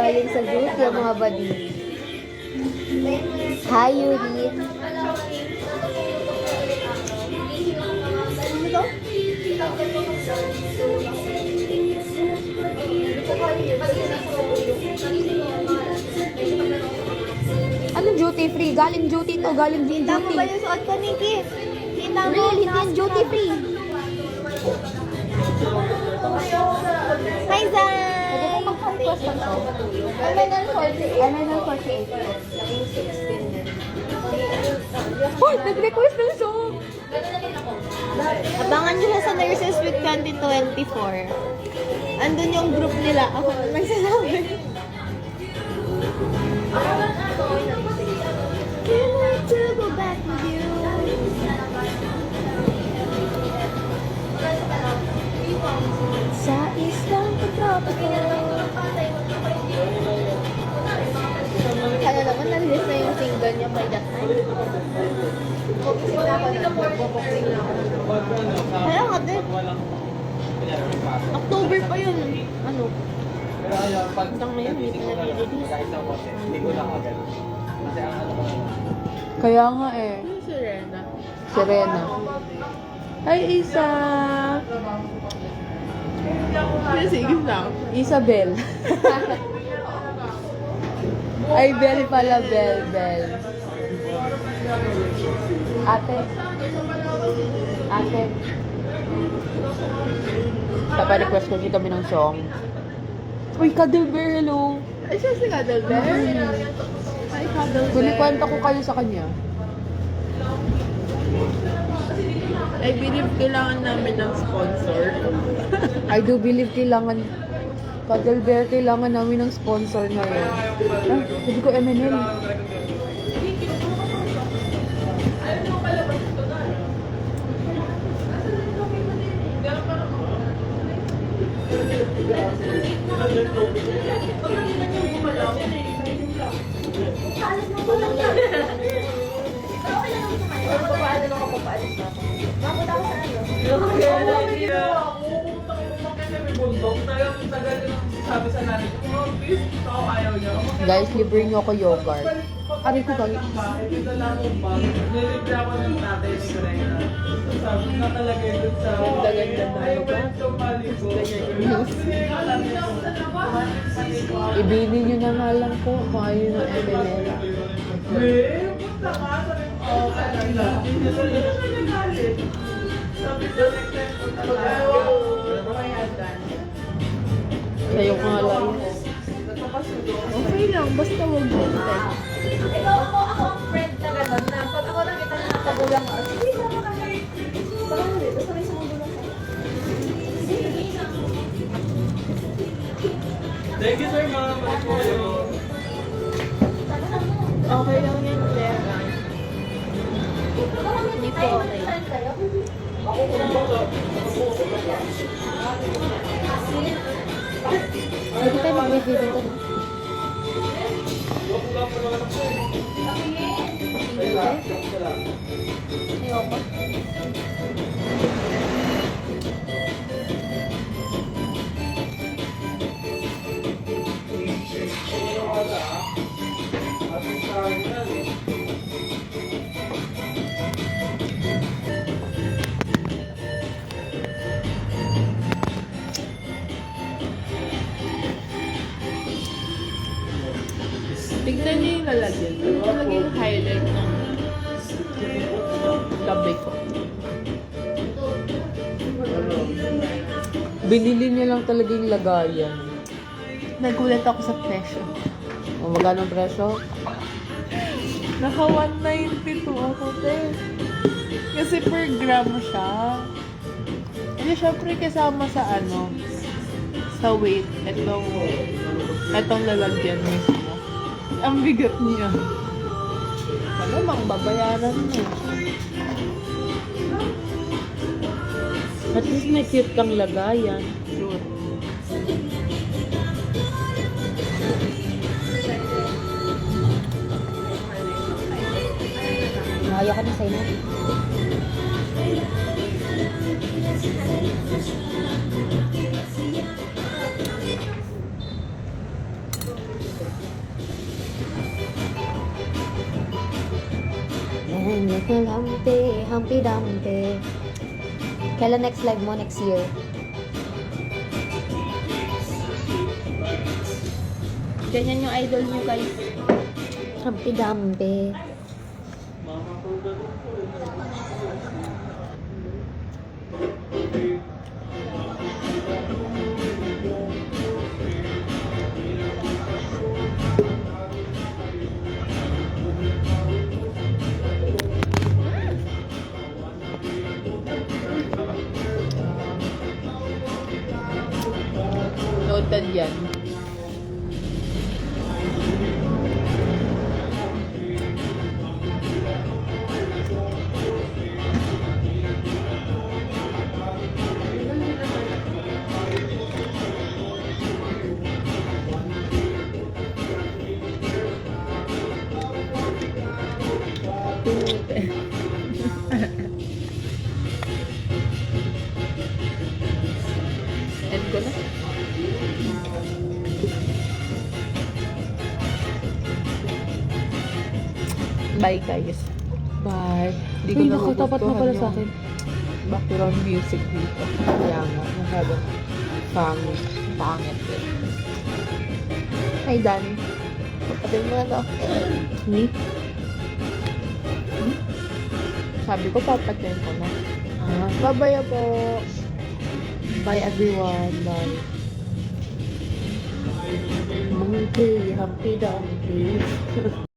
galing sa duty ang mga badi. Hi, Yuri. Anong duty free? Galing duty to, galing din Kita mo duty. ba yung suot ko, Nikki? Kita mo? Real, hindi yung duty free. Hi, Zan! Pwede mo mag-request ng show? MNL48. Oh, nag-request ng show! Abangan nyo na sa Nurses Week 2024. Andun yung group nila. Ako na nagsasabi. Can I to go back with you? Sa islang pagkapagod. Sana naman na-release na yung single niya by that time. Kaya nga din. October pa yun. Ano? Hanggang ngayon, hindi na nire-release. Kaya nga eh. Si Rena. Serena. Hi, Isa! Sige lang. Isabel. Ay, Bel pala, Bel. Ate. Request ko kami ng song. Uy, Cuddlebear, hello. Ay, siya si Cuddlebear? Ay, Cuddlebear. Kunikwenta ko kayo sa kanya. I believe kailangan namin ng sponsor. I do believe Cuddlebear, kailangan namin ng sponsor ngayon. Ah, hindi ko MNL. Guys, libre nyo ako yogurt. Aray ko kami. Ibili nyo na nga lang po kung ayaw ng MNL. Sa'yo nga lang. Okay lang, basta huwag mo tayo. Ikaw po ako ang friend na gano'n na pag ako nakita na nakagulang ako, sige sama kami. Parang dito, sabay sa mga gulang sa'yo. Thank you, sir, ma'am. Okay lang yan, Vera. Hindi po okay. Pwede tayo mag-review dito. Ayoko. Tignan niyo yung lalagyan. Ano talaga yung highlight ng gabi ko? Binili niya lang talaga yung lagayan. Nagulat ako sa presyo. O, magkano ang presyo? Naka 192 ako, te. Kasi per gram siya. Hindi, syempre kasama sa ano, sa weight. Itong lalagyan mismo. Ang bigat niya. Malamang babayaran mo. At least may cute kang lagayan. Sure. Naya ka na sa ina. Humpty, Humpty Dumpty. Kailan next live mo? Next year? Ganyan yung idol nyo, guys. Humpty Dumpty. Noted yan. End ko na. Bye guys. Bye. Hindi ko Uy, na nakatapat na pala sa akin. background music dito. Kaya nga, masyadong pangit. Pangit eh. Hi, Dan. Kapatid mo na to. Sabi ko, papatid ko na. Babaya po. Bye everyone. Bye. Monkey, Humpty Dumpty.